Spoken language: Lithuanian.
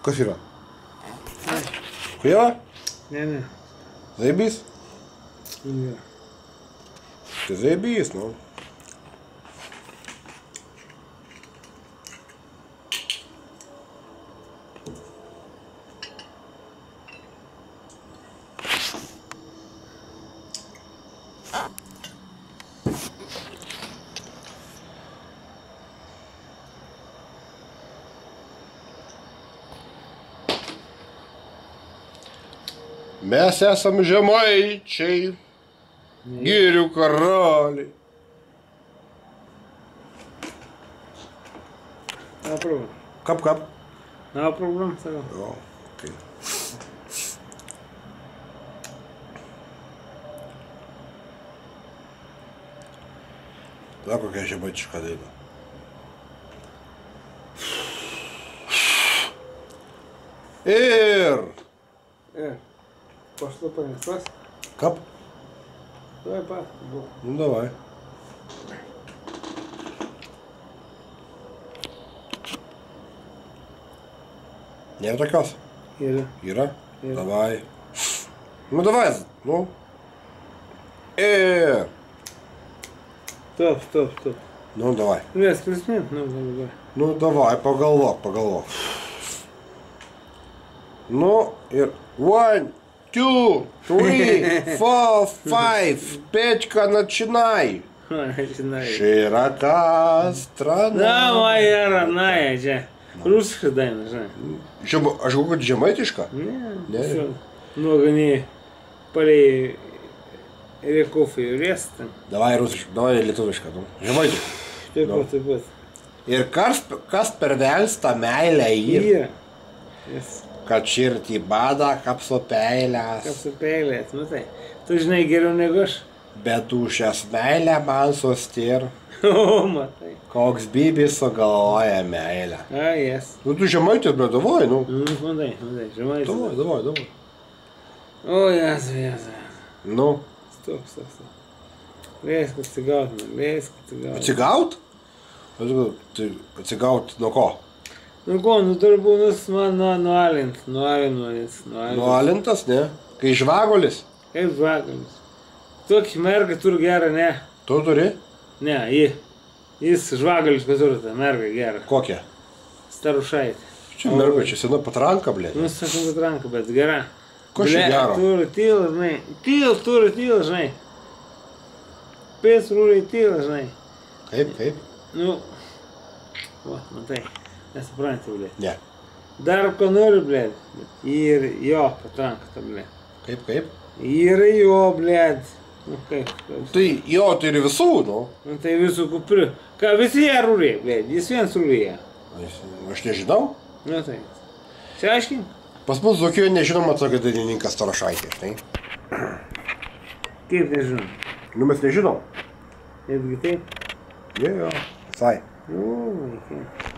Kas yra? Kujava? Ne. Zaibys? Ne. Tai zaibys, nu. Mes esam žemaičiai, girių karaliai. Nada problema. Kap. Nada problema, sabe? Jo, okay. Da kokia žemaičiška daina. Ir... Пошло понеслась. Кап? Давай, па. Ну, давай. Nėra tokios? Yra. Yra? Davai. Nu, davai. Nu. Ir... Стоп. Nu, davai. Вес, приснет? Ну, давай. Nu, davai, pagalvok. Nu, ir... 1, 2, 3, 4, 5. Печка, начинай. Начинай. Широка страна. Да, моя родная, же. Русская дай нужна. Aš galvoju, kad žemaitiška? Не. Все. Много не полей реков и лес там. Davai rusiška, davai lietuviška. Žemaitiška. Taip pat. Ir kas pervelsta meilę į... Yra. Yes. Kad širdį bada kapsupeilės. Kapsupeilės, nu tai. Tu žinai geriau negu aš. Bet už šias meilę man sustir. O, matai. Koks bybis sugalvoja meilę. A, jes. Nu, tu žemaitės, bet davai, nu. Matai, žemaitis. Davai. O, Jėzu. Nu. Stop. Leisk atsigaut, man. Atsigaut? Atsigaut nuo ko? Nu ko, nu turbūnus man nualintas, Nualintas, ne? Kai žvagulis? Kaip žvagulis. Tokį mergą turi gerą, ne? Tu turi? Ne, jis žvagulis, kad turi tą mergą gerą. Kokią? Starušaitė. Čia merga, čia sena patranka, blė. Nu, sakom, patranka, bet gera. Ko čia gero? Turi tylą, žinai. Turi tylą, žinai. Pės rūriai tylą, žinai. Kaip? Nu, o, matai. Nesupranti, blė. Ne. Dar ko nori, blė. Ir jo patranka, ta blė. Kaip? Ir jo, blė. Nu, kaip. Tai jo, tai ir visų, nu. Nu, tai visų kuprių. Ką, visi jie rūrė, blė. Jis viens rūrė. Aš nežinau. Nu, tai. Šiaiškink. Pas mus Dzūkijoje nežinoma tokia dainininkas Starošaitė, tai? Kaip nežinau? Nu, mes nežinom. Netgi taip? Jo. Visai. Nu, kaip.